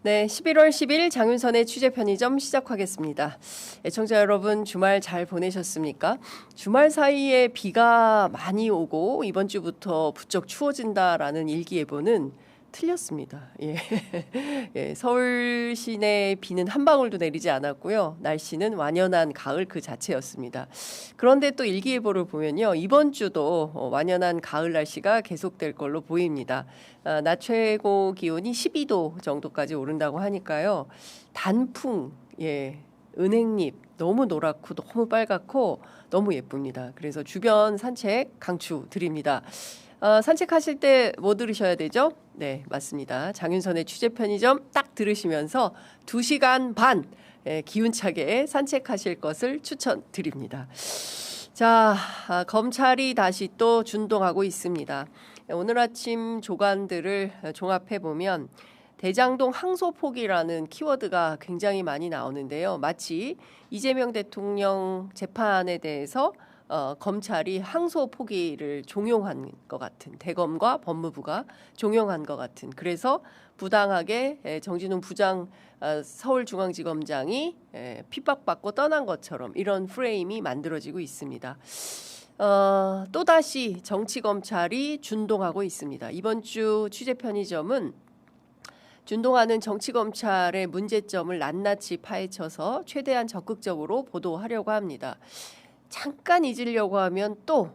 네, 11월 10일 장윤선의 취재 편의점 시작하겠습니다. 애청자 여러분 주말 잘 보내셨습니까? 주말 사이에 비가 많이 오고 이번 주부터 부쩍 추워진다라는 일기예보는 틀렸습니다. 예. 예, 서울 시내 비는 한 방울도 내리지 않았고요. 날씨는 완연한 가을 그 자체였습니다. 그런데 또 일기예보를 보면요. 이번 주도 완연한 가을 날씨가 계속될 걸로 보입니다. 낮 최고 기온이 12도 정도까지 오른다고 하니까요. 단풍, 예, 은행잎 너무 노랗고 너무 빨갛고 너무 예쁩니다. 그래서 주변 산책 강추 드립니다. 산책하실 때 뭐 들으셔야 되죠? 네, 맞습니다. 장윤선의 취재 편의점 딱 들으시면서 2시간 반 기운차게 산책하실 것을 추천드립니다. 자, 검찰이 다시 또 준동하고 있습니다. 오늘 아침 조간들을 종합해보면 대장동 항소 포기라는 키워드가 굉장히 많이 나오는데요. 마치 이재명 대통령 재판에 대해서 검찰이 항소 포기를 종용한 것 같은, 대검과 법무부가 종용한 것 같은, 그래서 부당하게 정진웅 부장 서울중앙지검장이 핍박받고 떠난 것처럼 이런 프레임이 만들어지고 있습니다. 또다시 정치검찰이 준동하고 있습니다. 이번 주 취재 편의점은 준동하는 정치검찰의 문제점을 낱낱이 파헤쳐서 최대한 적극적으로 보도하려고 합니다. 잠깐 잊으려고 하면 또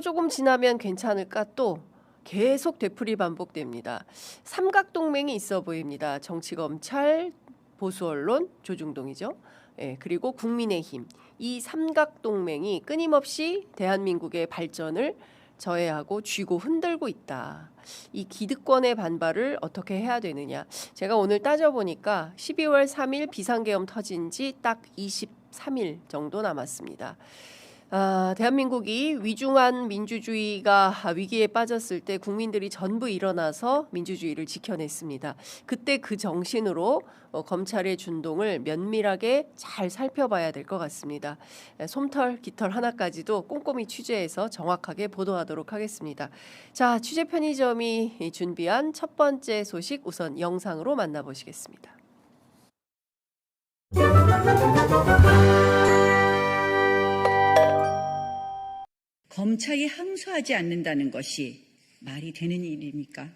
조금 지나면 괜찮을까 또 계속 되풀이 반복됩니다. 삼각동맹이 있어 보입니다. 정치검찰, 보수언론, 조중동이죠. 예, 그리고 국민의힘. 이 삼각동맹이 끊임없이 대한민국의 발전을 저해하고 쥐고 흔들고 있다. 이 기득권의 반발을 어떻게 해야 되느냐. 제가 오늘 따져보니까 12월 3일 비상계엄 터진 지 딱 23일 정도 남았습니다. 대한민국이 위중한 민주주의가 위기에 빠졌을 때 국민들이 전부 일어나서 민주주의를 지켜냈습니다. 그때 그 정신으로 검찰의 준동을 면밀하게 잘 살펴봐야 될 것 같습니다. 솜털, 깃털 하나까지도 꼼꼼히 취재해서 정확하게 보도하도록 하겠습니다. 자, 취재 편의점이 준비한 첫 번째 소식 우선 영상으로 만나보시겠습니다. 검찰이 항소하지 않는다는 것이 말이 되는 일입니까?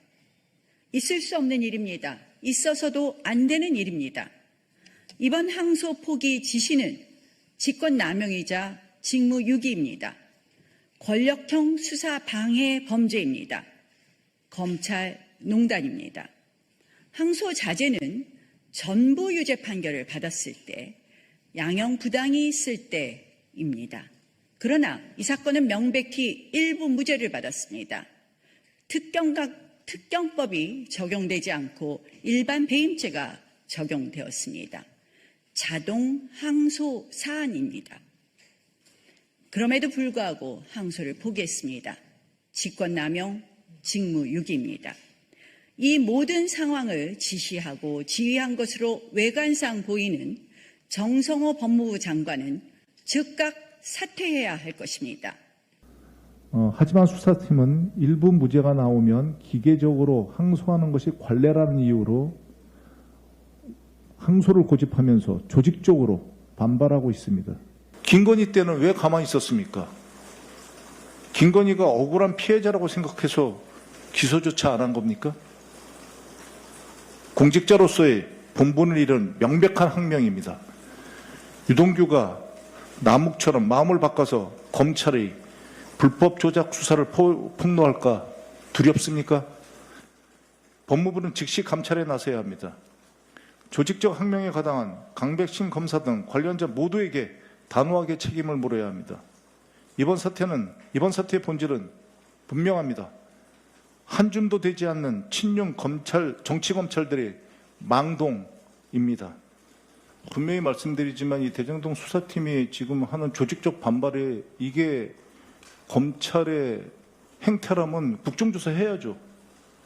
있을 수 없는 일입니다. 있어서도 안 되는 일입니다. 이번 항소 포기 지시는 직권남용이자 직무유기입니다. 권력형 수사 방해 범죄입니다. 검찰 농단입니다. 항소 자제는 전부 유죄 판결을 받았을 때, 양형 부당이 있을 때입니다. 그러나 이 사건은 명백히 일부 무죄를 받았습니다. 특경법이 적용되지 않고 일반 배임죄가 적용되었습니다. 자동 항소 사안입니다. 그럼에도 불구하고 항소를 포기했습니다. 직권남용, 직무유기입니다. 이 모든 상황을 지시하고 지휘한 것으로 외관상 보이는 정성호 법무부 장관은 즉각 사퇴해야 할 것입니다. 하지만 수사팀은 일부 무죄가 나오면 기계적으로 항소하는 것이 관례라는 이유로 항소를 고집하면서 조직적으로 반발하고 있습니다. 김건희 때는 왜 가만히 있었습니까? 김건희가 억울한 피해자라고 생각해서 기소조차 안 한 겁니까? 공직자로서의 본분을 잃은 명백한 항명입니다. 유동규가 남욱처럼 마음을 바꿔서 검찰의 불법 조작 수사를 폭로할까 두렵습니까? 법무부는 즉시 감찰에 나서야 합니다. 조직적 항명에 가담한 강백신 검사 등 관련자 모두에게 단호하게 책임을 물어야 합니다. 이번 사태의 본질은 분명합니다. 한 줌도 되지 않는 친윤 정치검찰들의 망동입니다. 분명히 말씀드리지만 이 대장동 수사팀이 지금 하는 조직적 반발에 이게 검찰의 행태라면 국정조사 해야죠.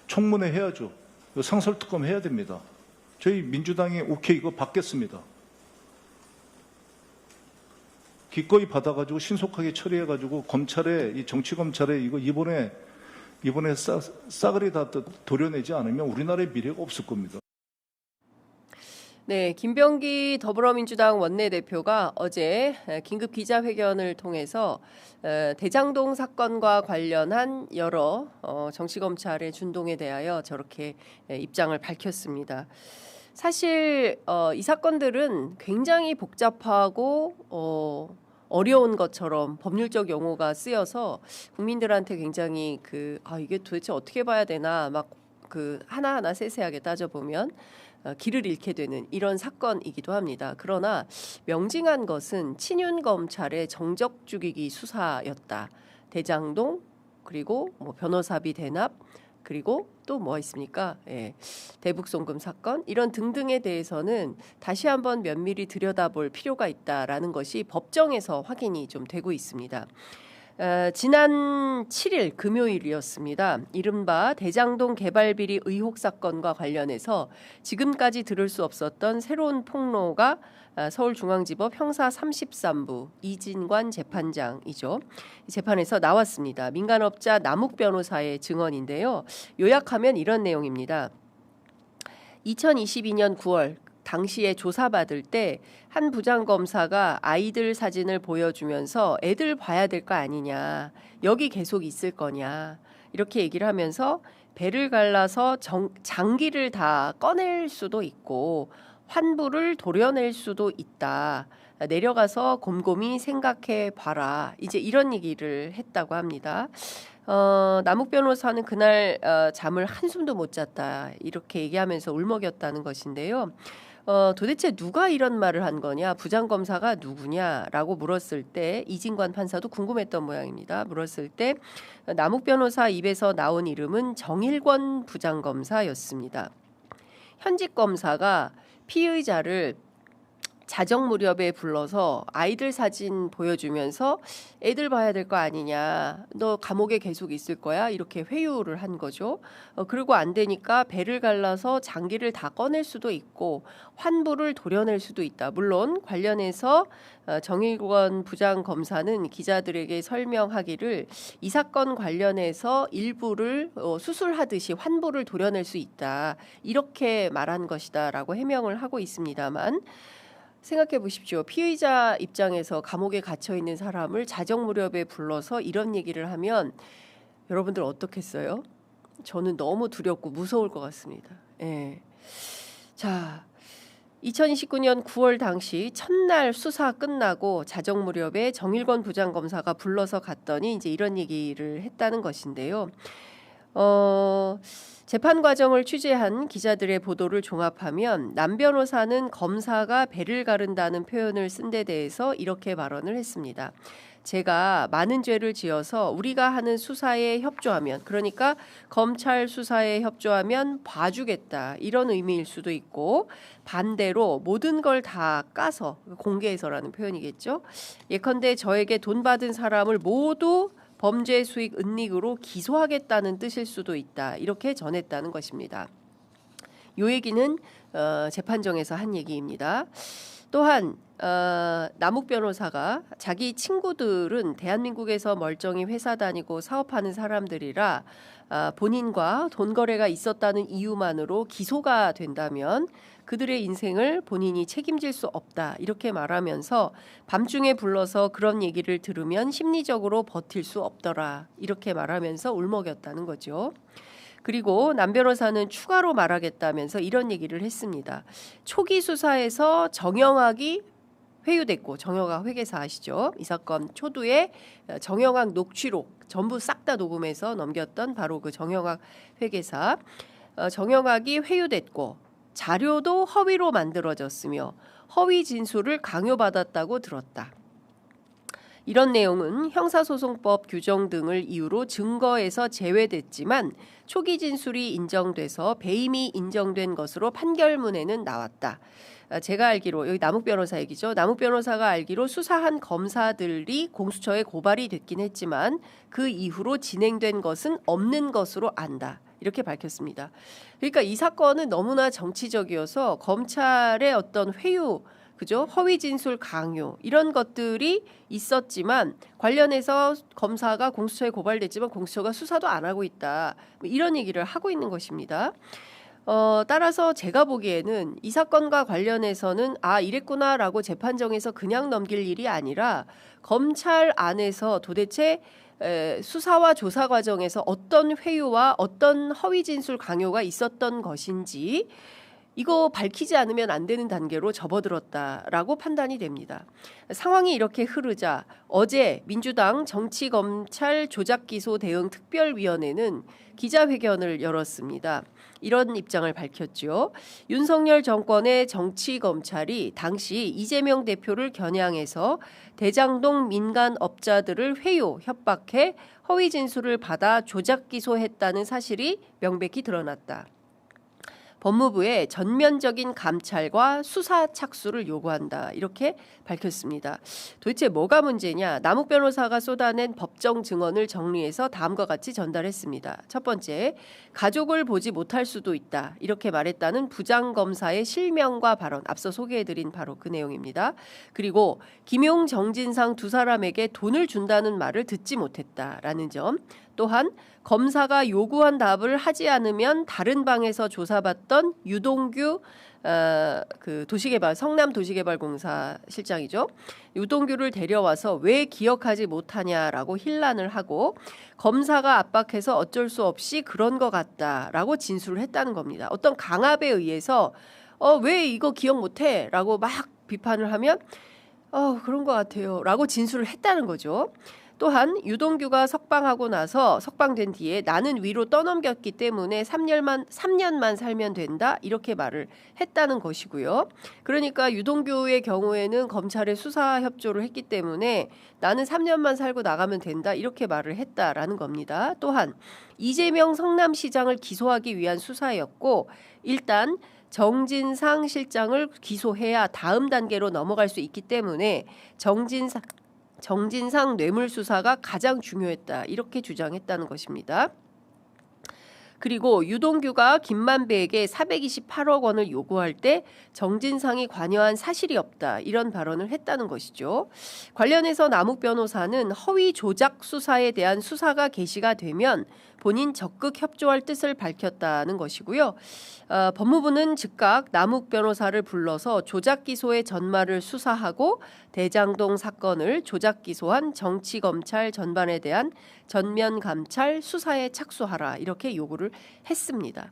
청문회 해야죠. 상설특검 해야 됩니다. 저희 민주당이 오케이 이거 받겠습니다. 기꺼이 받아가지고 신속하게 처리해가지고 검찰에 이 정치검찰에 이거 이번에 싸그리 다 도려내지 않으면 우리나라의 미래가 없을 겁니다. 네, 김병기 더불어민주당 원내대표가 어제 긴급 기자회견을 통해서 대장동 사건과 관련한 여러 정치검찰의 준동에 대하여 저렇게 입장을 밝혔습니다. 사실 이 사건들은 굉장히 복잡하고 어려운 것처럼 법률적 용어가 쓰여서 국민들한테 굉장히 이게 도대체 어떻게 봐야 되나 막 하나하나 세세하게 따져보면 길을 잃게 되는 이런 사건이기도 합니다. 그러나 명징한 것은 친윤 검찰의 정적 죽이기 수사였다. 대장동 그리고 변호사비 대납 그리고 또 뭐가 있습니까? 대북 송금 사건 이런 등등에 대해서는 다시 한번 면밀히 들여다볼 필요가 있다라는 것이 법정에서 확인이 좀 되고 있습니다. 지난 7일 금요일이었습니다. 이른바 대장동 개발비리 의혹 사건과 관련해서 지금까지 들을 수 없었던 새로운 폭로가 서울중앙지법 형사 33부 이진관 재판장이죠. 이 재판에서 나왔습니다. 민간업자 남욱 변호사의 증언인데요. 요약하면 이런 내용입니다. 2022년 9월 당시에 조사받을 때 한 부장검사가 아이들 사진을 보여주면서 애들 봐야 될 거 아니냐, 여기 계속 있을 거냐 이렇게 얘기를 하면서 배를 갈라서 장기를 다 꺼낼 수도 있고 환부를 도려낼 수도 있다. 내려가서 곰곰이 생각해 봐라. 이제 이런 얘기를 했다고 합니다. 남욱 변호사는 그날 잠을 한숨도 못 잤다. 이렇게 얘기하면서 울먹였다는 것인데요. 도대체 누가 이런 말을 한 거냐, 부장검사가 누구냐라고 물었을 때 이진관 판사도 궁금했던 모양입니다. 물었을 때 남욱 변호사 입에서 나온 이름은 정일권 부장검사였습니다. 현직 검사가 피의자를 자정 무렵에 불러서 아이들 사진 보여주면서 애들 봐야 될 거 아니냐, 너 감옥에 계속 있을 거야, 이렇게 회유를 한 거죠. 그리고 안 되니까 배를 갈라서 장기를 다 꺼낼 수도 있고 환부를 도려낼 수도 있다. 물론 관련해서 정일권 부장검사는 기자들에게 설명하기를 이 사건 관련해서 일부를 수술하듯이 환부를 도려낼 수 있다, 이렇게 말한 것이다라고 해명을 하고 있습니다만, 생각해 보십시오. 피의자 입장에서 감옥에 갇혀 있는 사람을 자정 무렵에 불러서 이런 얘기를 하면 여러분들 어떻겠어요? 저는 너무 두렵고 무서울 것 같습니다. 자, 2029년 9월 당시 첫날 수사 끝나고 자정 무렵에 정일권 부장검사가 불러서 갔더니 이제 이런 얘기를 했다는 것인데요. 재판 과정을 취재한 기자들의 보도를 종합하면 남 변호사는 검사가 배를 가른다는 표현을 쓴 데 대해서 이렇게 발언을 했습니다. 제가 많은 죄를 지어서 우리가 하는 수사에 협조하면, 그러니까 검찰 수사에 협조하면 봐주겠다, 이런 의미일 수도 있고, 반대로 모든 걸 다 까서, 공개해서라는 표현이겠죠. 예컨대 저에게 돈 받은 사람을 모두 범죄 수익 은닉으로 기소하겠다는 뜻일 수도 있다, 이렇게 전했다는 것입니다. 이 얘기는 재판정에서 한 얘기입니다. 또한 남욱 변호사가 자기 친구들은 대한민국에서 멀쩡히 회사 다니고 사업하는 사람들이라 본인과 돈 거래가 있었다는 이유만으로 기소가 된다면 그들의 인생을 본인이 책임질 수 없다, 이렇게 말하면서 밤중에 불러서 그런 얘기를 들으면 심리적으로 버틸 수 없더라, 이렇게 말하면서 울먹였다는 거죠. 그리고 남 변호사는 추가로 말하겠다면서 이런 얘기를 했습니다. 초기 수사에서 정영학이 회유됐고, 정영학 회계사 아시죠? 이 사건 초두에 정영학 녹취록 전부 싹 다 녹음해서 넘겼던 바로 그 정영학 회계사, 정영학이 회유됐고 자료도 허위로 만들어졌으며 허위 진술을 강요받았다고 들었다. 이런 내용은 형사소송법 규정 등을 이유로 증거에서 제외됐지만 초기 진술이 인정돼서 배임이 인정된 것으로 판결문에는 나왔다. 제가 알기로, 여기 남욱 변호사 얘기죠. 남욱 변호사가 알기로 수사한 검사들이 공수처에 고발이 됐긴 했지만 그 이후로 진행된 것은 없는 것으로 안다, 이렇게 밝혔습니다. 그러니까 이 사건은 너무나 정치적이어서 검찰의 어떤 회유, 그죠? 허위 진술 강요, 이런 것들이 있었지만 관련해서 검사가 공수처에 고발됐지만 공수처가 수사도 안 하고 있다, 이런 얘기를 하고 있는 것입니다. 따라서 제가 보기에는 이 사건과 관련해서는 이랬구나라고 재판정에서 그냥 넘길 일이 아니라 검찰 안에서 도대체 수사와 조사 과정에서 어떤 회유와 어떤 허위 진술 강요가 있었던 것인지 이거 밝히지 않으면 안 되는 단계로 접어들었다라고 판단이 됩니다. 상황이 이렇게 흐르자 어제 민주당 정치검찰 조작기소 대응 특별위원회는 기자회견을 열었습니다. 이런 입장을 밝혔죠. 윤석열 정권의 정치검찰이 당시 이재명 대표를 겨냥해서 대장동 민간업자들을 회유, 협박해 허위 진술을 받아 조작 기소했다는 사실이 명백히 드러났다. 법무부에 전면적인 감찰과 수사 착수를 요구한다. 이렇게 밝혔습니다. 도대체 뭐가 문제냐? 남욱 변호사가 쏟아낸 법정 증언을 정리해서 다음과 같이 전달했습니다. 첫 번째, 가족을 보지 못할 수도 있다. 이렇게 말했다는 부장검사의 실명과 발언. 앞서 소개해드린 바로 그 내용입니다. 그리고 김용, 정진상 두 사람에게 돈을 준다는 말을 듣지 못했다라는 점. 또한 검사가 요구한 답을 하지 않으면 다른 방에서 조사받던 유동규 그 도시개발 성남도시개발공사 실장이죠. 유동규를 데려와서 왜 기억하지 못하냐라고 힐난을 하고 검사가 압박해서 어쩔 수 없이 그런 것 같다라고 진술을 했다는 겁니다. 어떤 강압에 의해서 왜 이거 기억 못해?라고 막 비판을 하면 그런 것 같아요.라고 진술을 했다는 거죠. 또한 유동규가 석방된 뒤에 나는 위로 떠넘겼기 때문에 3년만 살면 된다 이렇게 말을 했다는 것이고요. 그러니까 유동규의 경우에는 검찰에 수사 협조를 했기 때문에 나는 3년만 살고 나가면 된다 이렇게 말을 했다라는 겁니다. 또한 이재명 성남시장을 기소하기 위한 수사였고 일단 정진상 실장을 기소해야 다음 단계로 넘어갈 수 있기 때문에 정진상 뇌물수사가 가장 중요했다 이렇게 주장했다는 것입니다. 그리고 유동규가 김만배에게 428억 원을 요구할 때 정진상이 관여한 사실이 없다 이런 발언을 했다는 것이죠. 관련해서 남욱 변호사는 허위 조작 수사에 대한 수사가 개시가 되면 본인 적극 협조할 뜻을 밝혔다는 것이고요. 법무부는 즉각 남욱 변호사를 불러서 조작 기소의 전말을 수사하고 대장동 사건을 조작 기소한 정치검찰 전반에 대한 전면 감찰 수사에 착수하라 이렇게 요구를 했습니다.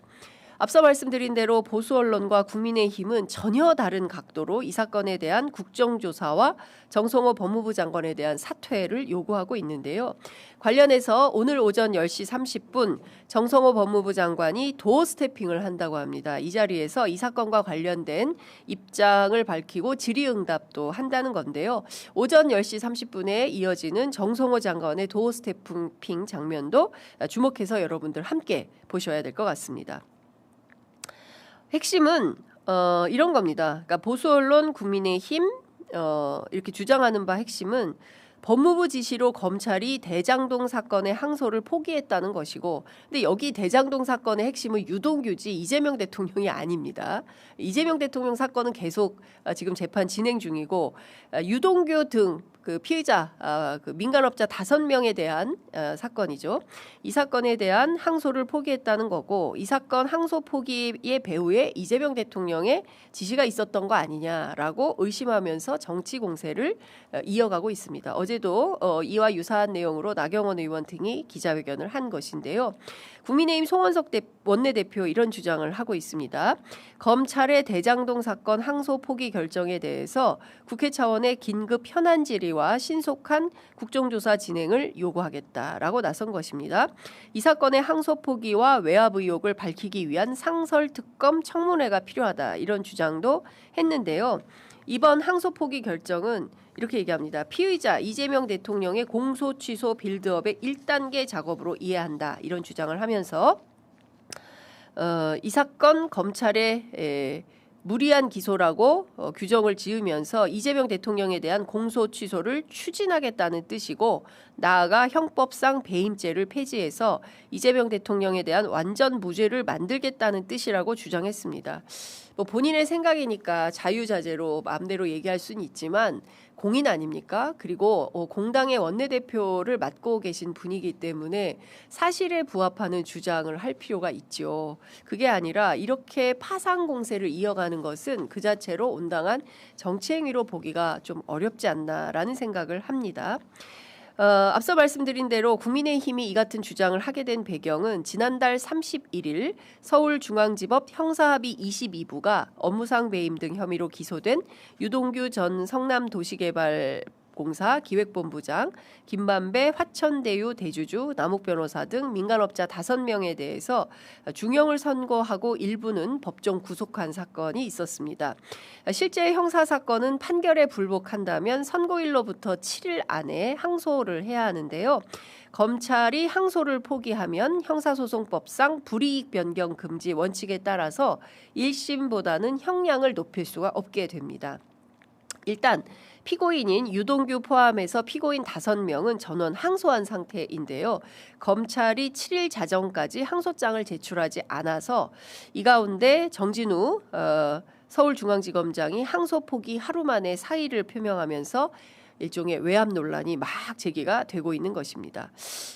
앞서 말씀드린 대로 보수 언론과 국민의힘은 전혀 다른 각도로 이 사건에 대한 국정조사와 정성호 법무부 장관에 대한 사퇴를 요구하고 있는데요. 관련해서 오늘 오전 10시 30분 정성호 법무부 장관이 도어 스태핑을 한다고 합니다. 이 자리에서 이 사건과 관련된 입장을 밝히고 질의응답도 한다는 건데요. 오전 10시 30분에 이어지는 정성호 장관의 도어 스태핑 장면도 주목해서 여러분들 함께 보셔야 될 것 같습니다. 핵심은 이런 겁니다. 그러니까 보수 언론 국민의힘 이렇게 주장하는 바 핵심은 법무부 지시로 검찰이 대장동 사건의 항소를 포기했다는 것이고 근데 여기 대장동 사건의 핵심은 유동규지 이재명 대통령이 아닙니다. 이재명 대통령 사건은 계속 지금 재판 진행 중이고 유동규 등 그 피해자 그 민간업자 5명에 대한 사건이죠. 이 사건에 대한 항소를 포기했다는 거고 이 사건 항소 포기의 배후에 이재명 대통령의 지시가 있었던 거 아니냐라고 의심하면서 정치 공세를 이어가고 있습니다. 어제도 이와 유사한 내용으로 나경원 의원 등이 기자회견을 한 것인데요. 국민의힘 송원석 원내대표 이런 주장을 하고 있습니다. 검찰의 대장동 사건 항소 포기 결정에 대해서 국회 차원의 긴급 현안 질의와 신속한 국정조사 진행을 요구하겠다라고 나선 것입니다. 이 사건의 항소 포기와 외압 의혹을 밝히기 위한 상설특검 청문회가 필요하다 이런 주장도 했는데요. 이번 항소 포기 결정은 이렇게 얘기합니다. 피의자 이재명 대통령의 공소 취소 빌드업의 1단계 작업으로 이해한다. 이런 주장을 하면서 이 사건 검찰의 무리한 기소라고 규정을 지으면서 이재명 대통령에 대한 공소 취소를 추진하겠다는 뜻이고 나아가 형법상 배임죄를 폐지해서 이재명 대통령에 대한 완전 무죄를 만들겠다는 뜻이라고 주장했습니다. 뭐 본인의 생각이니까 자유자재로 마음대로 얘기할 수는 있지만 공인 아닙니까? 그리고 공당의 원내대표를 맡고 계신 분이기 때문에 사실에 부합하는 주장을 할 필요가 있죠. 그게 아니라 이렇게 파상 공세를 이어가는 것은 그 자체로 온당한 정치행위로 보기가 좀 어렵지 않나라는 생각을 합니다. 앞서 말씀드린 대로 국민의힘이 이 같은 주장을 하게 된 배경은 지난달 31일 서울중앙지법 형사합의 22부가 업무상 배임 등 혐의로 기소된 유동규 전 성남도시개발공사 기획본부장, 김만배 화천대유 대주주, 남욱변호사 등 민간업자 5명에 대해서 중형을 선고하고 일부는 법정 구속한 사건이 있었습니다. 실제 형사사건은 판결에 불복한다면 선고일로부터 7일 안에 항소를 해야 하는데요. 검찰이 항소를 포기하면 형사소송법상 불이익 변경 금지 원칙에 따라서 1심보다는 형량을 높일 수가 없게 됩니다. 일단 피고인인 유동규 포함해서 피고인 5명은 전원 항소한 상태인데요. 검찰이 7일 자정까지 항소장을 제출하지 않아서 이 가운데 정진우 서울중앙지검장이 항소 포기 하루 만에 사의를 표명하면서 일종의 외압 논란이 막 제기가 되고 있는 것입니다.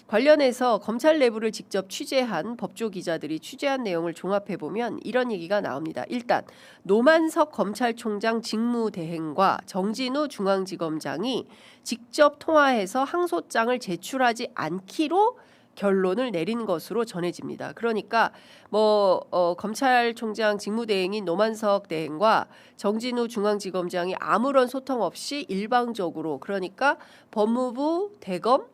관련해서 검찰 내부를 직접 취재한 법조 기자들이 취재한 내용을 종합해보면 이런 얘기가 나옵니다. 일단 노만석 검찰총장 직무대행과 정진우 중앙지검장이 직접 통화해서 항소장을 제출하지 않기로 결론을 내린 것으로 전해집니다. 그러니까 검찰총장 직무대행인 노만석 대행과 정진우 중앙지검장이 아무런 소통 없이 일방적으로, 그러니까 법무부 대검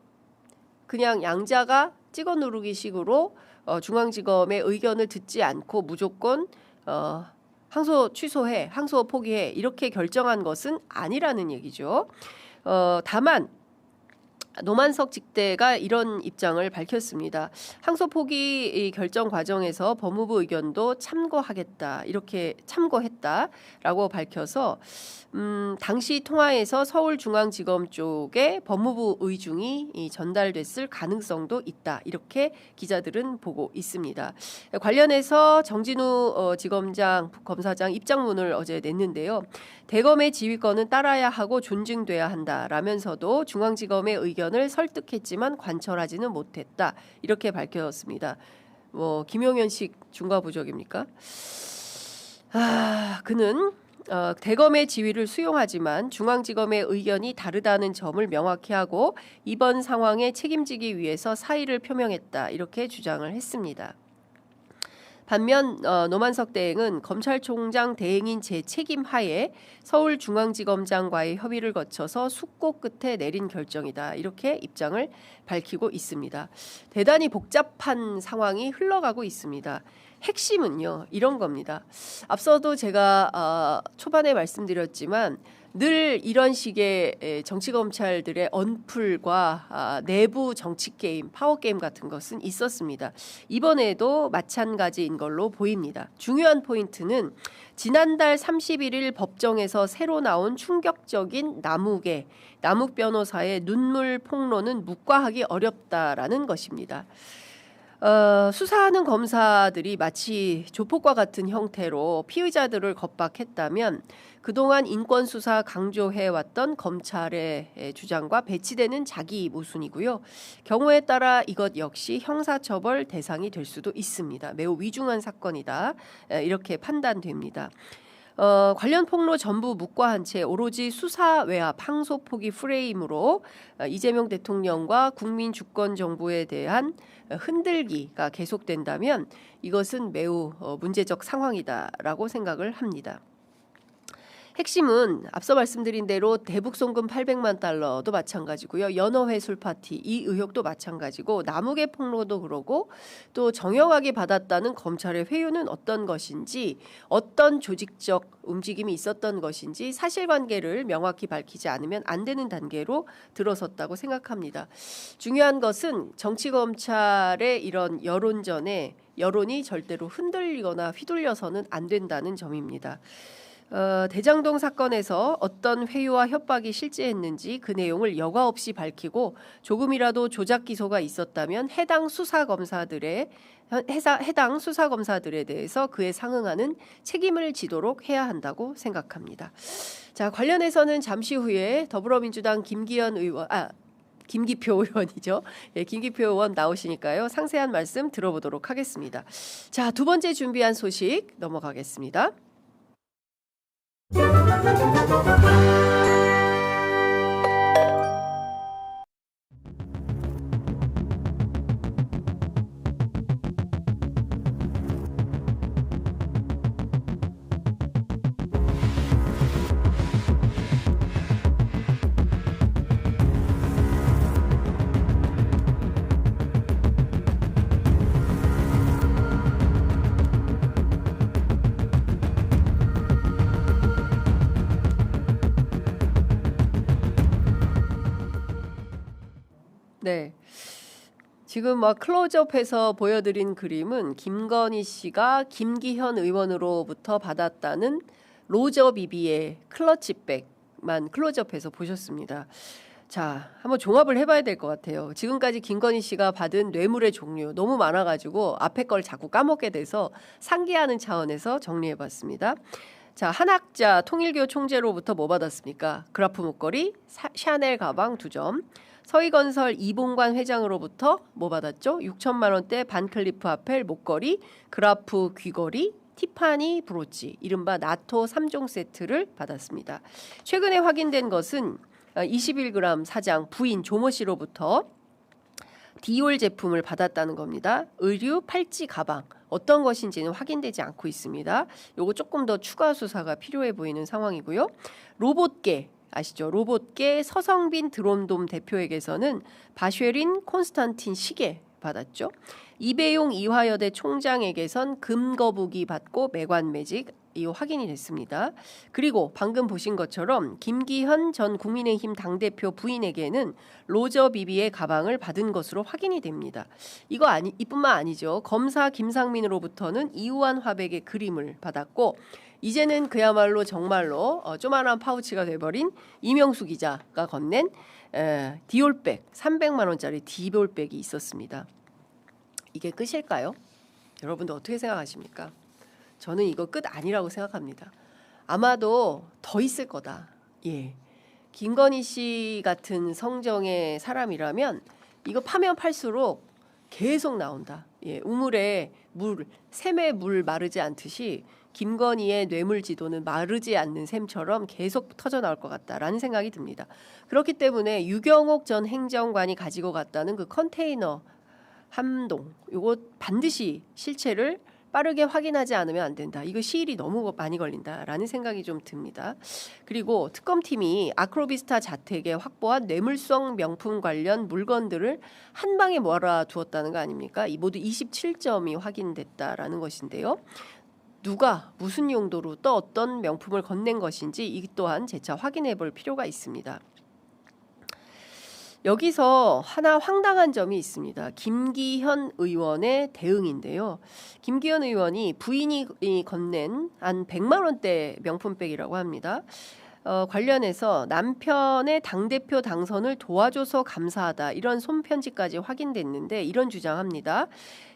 그냥 양자가 찍어 누르기 식으로 중앙지검의 의견을 듣지 않고 무조건 항소 취소해, 항소 포기해 이렇게 결정한 것은 아니라는 얘기죠. 다만 노만석 직대가 이런 입장을 밝혔습니다. 항소 포기 결정 과정에서 법무부 의견도 참고하겠다, 이렇게 참고했다라고 밝혀서 당시 통화에서 서울중앙지검 쪽에 법무부 의중이 전달됐을 가능성도 있다, 이렇게 기자들은 보고 있습니다. 관련해서 정진우 지검장, 검사장 입장문을 어제 냈는데요. 대검의 지휘권은 따라야 하고 존중돼야 한다라면서도 중앙지검의 의견을 설득했지만 관철하지는 못했다, 이렇게 밝혔습니다. 김용현식 중과부적입니까? 그는 대검의 지위를 수용하지만 중앙지검의 의견이 다르다는 점을 명확히 하고 이번 상황에 책임지기 위해서 사의를 표명했다, 이렇게 주장을 했습니다. 반면 노만석 대행은 검찰총장 대행인 제 책임 하에 서울중앙지검장과의 협의를 거쳐서 숙고 끝에 내린 결정이다, 이렇게 입장을 밝히고 있습니다. 대단히 복잡한 상황이 흘러가고 있습니다. 핵심은요, 이런 겁니다. 앞서도 제가 초반에 말씀드렸지만 늘 이런 식의 정치검찰들의 언풀과 내부 정치게임, 파워게임 같은 것은 있었습니다. 이번에도 마찬가지인 걸로 보입니다. 중요한 포인트는 지난달 31일 법정에서 새로 나온 충격적인 남욱 변호사의 눈물 폭로는 묵과하기 어렵다라는 것입니다. 수사하는 검사들이 마치 조폭과 같은 형태로 피의자들을 겁박했다면 그동안 인권수사 강조해왔던 검찰의 주장과 배치되는 자기 모순이고요. 경우에 따라 이것 역시 형사처벌 대상이 될 수도 있습니다. 매우 위중한 사건이다, 이렇게 판단됩니다. 관련 폭로 전부 묵과한 채 오로지 수사 외압, 항소 포기 프레임으로 이재명 대통령과 국민 주권 정부에 대한 흔들기가 계속된다면 이것은 매우 문제적 상황이다라고 생각을 합니다. 핵심은 앞서 말씀드린 대로 대북 송금 800만 달러도 마찬가지고요. 연어회술 파티 이 의혹도 마찬가지고 남욱의 폭로도 그러고 또 정형하게 받았다는 검찰의 회유는 어떤 것인지, 어떤 조직적 움직임이 있었던 것인지 사실관계를 명확히 밝히지 않으면 안 되는 단계로 들어섰다고 생각합니다. 중요한 것은 정치검찰의 이런 여론전에 여론이 절대로 흔들리거나 휘둘려서는 안 된다는 점입니다. 대장동 사건에서 어떤 회유와 협박이 실제했는지 그 내용을 여과 없이 밝히고 조금이라도 조작 기소가 있었다면 해당 수사검사들에 대해서 그에 상응하는 책임을 지도록 해야 한다고 생각합니다. 자, 관련해서는 잠시 후에 더불어민주당 김기표 의원이죠. 예, 김기표 의원 나오시니까요. 상세한 말씀 들어보도록 하겠습니다. 자, 두 번째 준비한 소식 넘어가겠습니다. 네. 지금 클로즈업해서 보여드린 그림은 김건희 씨가 김기현 의원으로부터 받았다는 로저 비비의 클러치백만 클로즈업해서 보셨습니다. 자, 한번 종합을 해봐야 될 것 같아요. 지금까지 김건희 씨가 받은 뇌물의 종류 너무 많아가지고 앞에 걸 자꾸 까먹게 돼서 상기하는 차원에서 정리해봤습니다. 자, 한학자 통일교 총재로부터 뭐 받았습니까? 그라프 목걸이, 샤넬 가방 2점. 서희건설 이봉관 회장으로부터 뭐 받았죠? 6천만 원대 반클리프 아펠 목걸이, 그라프 귀걸이, 티파니 브로치, 이른바 나토 3종 세트를 받았습니다. 최근에 확인된 것은 21g 사장 부인 조모 씨로부터 디올 제품을 받았다는 겁니다. 의류 팔찌 가방 어떤 것인지는 확인되지 않고 있습니다. 요거 조금 더 추가 수사가 필요해 보이는 상황이고요. 로봇계 아시죠? 로봇계 서성빈 드론돔 대표에게서는 바쉐린 콘스탄틴 시계 받았죠. 이배용 이화여대 총장에게선 금거북이 받고 매관 매직 이거 확인이 됐습니다. 그리고 방금 보신 것처럼 김기현 전 국민의힘 당대표 부인에게는 로저 비비의 가방을 받은 것으로 확인이 됩니다. 이뿐만 아니죠. 검사 김상민으로부터는 이우한 화백의 그림을 받았고 이제는 그야말로 정말로 조만한 파우치가 돼버린 이명수 기자가 건넨 디올백 300만 원짜리 디올백이 있었습니다. 이게 끝일까요? 여러분들 어떻게 생각하십니까? 저는 이거 끝 아니라고 생각합니다. 아마도 더 있을 거다. 예, 김건희 씨 같은 성정의 사람이라면 이거 파면 팔수록 계속 나온다. 예, 우물에 샘에 물 마르지 않듯이 김건희의 뇌물 지도는 마르지 않는 샘처럼 계속 터져 나올 것 같다라는 생각이 듭니다. 그렇기 때문에 유경옥 전 행정관이 가지고 갔다는 그 컨테이너 함동 이거 반드시 실체를 빠르게 확인하지 않으면 안 된다. 이거 시일이 너무 많이 걸린다라는 생각이 좀 듭니다. 그리고 특검팀이 아크로비스타 자택에 확보한 뇌물성 명품 관련 물건들을 한 방에 몰아두었다는 거 아닙니까? 이 모두 27점이 확인됐다라는 것인데요. 누가 무슨 용도로 또 어떤 명품을 건넨 것인지 이 또한 재차 확인해 볼 필요가 있습니다. 여기서 하나 황당한 점이 있습니다. 김기현 의원의 대응인데요. 김기현 의원이 부인이 건넨 한 100만 원대 명품백이라고 합니다. 관련해서 남편의 당대표 당선을 도와줘서 감사하다 이런 손편지까지 확인됐는데 이런 주장합니다.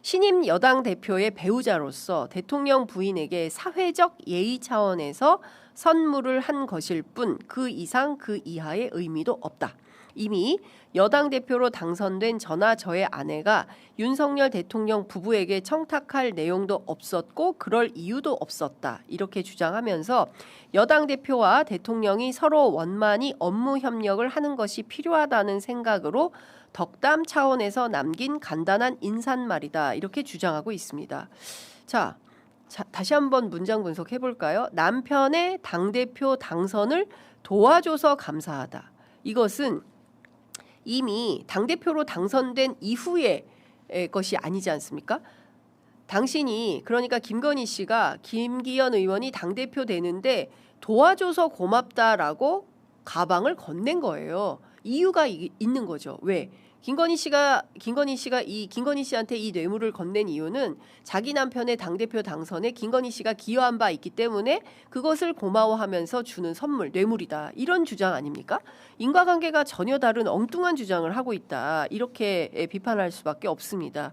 신임 여당 대표의 배우자로서 대통령 부인에게 사회적 예의 차원에서 선물을 한 것일 뿐 그 이상 그 이하의 의미도 없다. 이미 여당 대표로 당선된 저나 저의 아내가 윤석열 대통령 부부에게 청탁할 내용도 없었고 그럴 이유도 없었다. 이렇게 주장하면서 여당 대표와 대통령이 서로 원만히 업무 협력을 하는 것이 필요하다는 생각으로 덕담 차원에서 남긴 간단한 인사말이다. 이렇게 주장하고 있습니다. 자, 다시 한번 문장 분석해 볼까요? 남편의 당대표 당선을 도와줘서 감사하다. 이것은 이미 당대표로 당선된 이후의 것이 아니지 않습니까? 당신이 그러니까 김건희 씨가 김기현 의원이 당대표 되는데 도와줘서 고맙다라고 가방을 건넨 거예요. 이유가 있는 거죠. 왜? 김건희 씨가 김건희 씨한테 이 뇌물을 건넨 이유는 자기 남편의 당대표 당선에 김건희 씨가 기여한 바 있기 때문에 그것을 고마워하면서 주는 선물, 뇌물이다. 이런 주장 아닙니까? 인과관계가 전혀 다른 엉뚱한 주장을 하고 있다. 이렇게 비판할 수밖에 없습니다.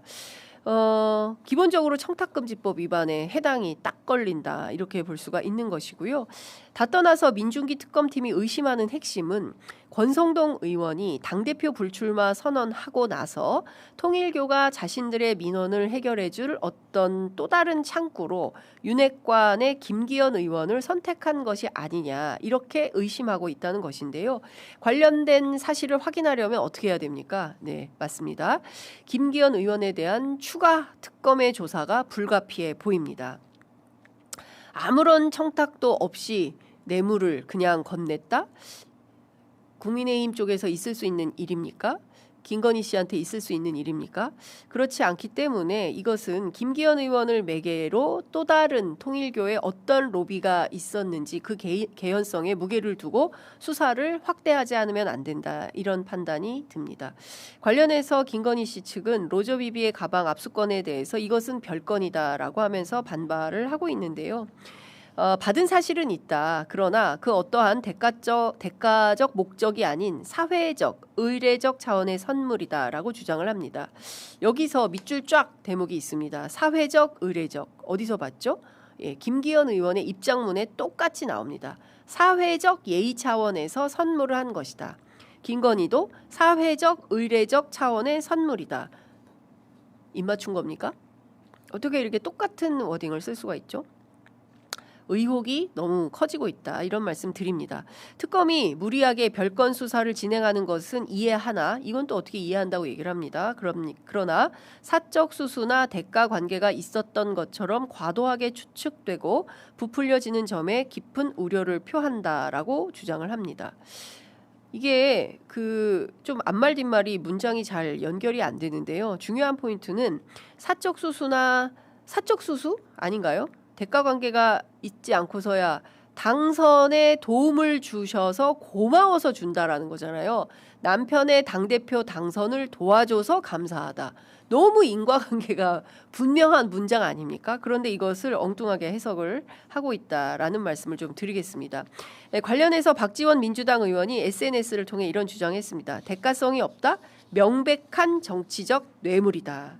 기본적으로 청탁금지법 위반에 해당이 딱 걸린다. 이렇게 볼 수가 있는 것이고요. 다 떠나서 민중기 특검팀이 의심하는 핵심은 권성동 의원이 당대표 불출마 선언하고 나서 통일교가 자신들의 민원을 해결해 줄 어떤 또 다른 창구로 윤핵관의 김기현 의원을 선택한 것이 아니냐 이렇게 의심하고 있다는 것인데요. 관련된 사실을 확인하려면 어떻게 해야 됩니까? 네, 맞습니다. 김기현 의원에 대한 추가 특검의 조사가 불가피해 보입니다. 아무런 청탁도 없이 뇌물을 그냥 건넸다? 국민의힘 쪽에서 있을 수 있는 일입니까? 김건희 씨한테 있을 수 있는 일입니까? 그렇지 않기 때문에 이것은 김기현 의원을 매개로 또 다른 통일교의 어떤 로비가 있었는지 그 개연성에 무게를 두고 수사를 확대하지 않으면 안 된다. 이런 판단이 듭니다. 관련해서 김건희 씨 측은 로저비비의 가방 압수건에 대해서 이것은 별건이다라고 하면서 반발을 하고 있는데요. 받은 사실은 있다. 그러나 그 어떠한 대가적 목적이 아닌 사회적, 의례적 차원의 선물이다라고 주장을 합니다. 여기서 밑줄 쫙 대목이 있습니다. 사회적, 의례적. 어디서 봤죠? 예, 김기현 의원의 입장문에 똑같이 나옵니다. 사회적 예의 차원에서 선물을 한 것이다. 김건희도 사회적, 의례적 차원의 선물이다. 입맞춘 겁니까? 어떻게 이렇게 똑같은 워딩을 쓸 수가 있죠? 의혹이 너무 커지고 있다. 이런 말씀 드립니다. 특검이 무리하게 별건 수사를 진행하는 것은 이해하나 이건 또 어떻게 이해한다고 얘기를 합니다. 그러나 사적 수수나 대가 관계가 있었던 것처럼 과도하게 추측되고 부풀려지는 점에 깊은 우려를 표한다라고 주장을 합니다. 이게 좀 앞말 뒷말이 문장이 잘 연결이 안 되는데요. 중요한 포인트는 사적 수수 아닌가요? 대가 관계가 있지 않고서야 당선에 도움을 주셔서 고마워서 준다라는 거잖아요. 남편의 당대표 당선을 도와줘서 감사하다. 너무 인과관계가 분명한 문장 아닙니까? 그런데 이것을 엉뚱하게 해석을 하고 있다라는 말씀을 좀 드리겠습니다. 네, 관련해서 박지원 민주당 의원이 SNS를 통해 이런 주장했습니다. 대가성이 없다? 명백한 정치적 뇌물이다.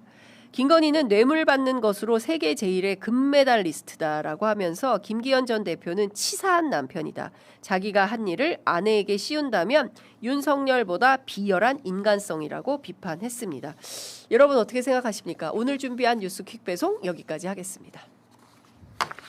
김건희는 뇌물 받는 것으로 세계 제1의 금메달리스트다라고 하면서 김기현 전 대표는 치사한 남편이다. 자기가 한 일을 아내에게 씌운다면 윤석열보다 비열한 인간성이라고 비판했습니다. 여러분 어떻게 생각하십니까? 오늘 준비한 뉴스 퀵배송 여기까지 하겠습니다.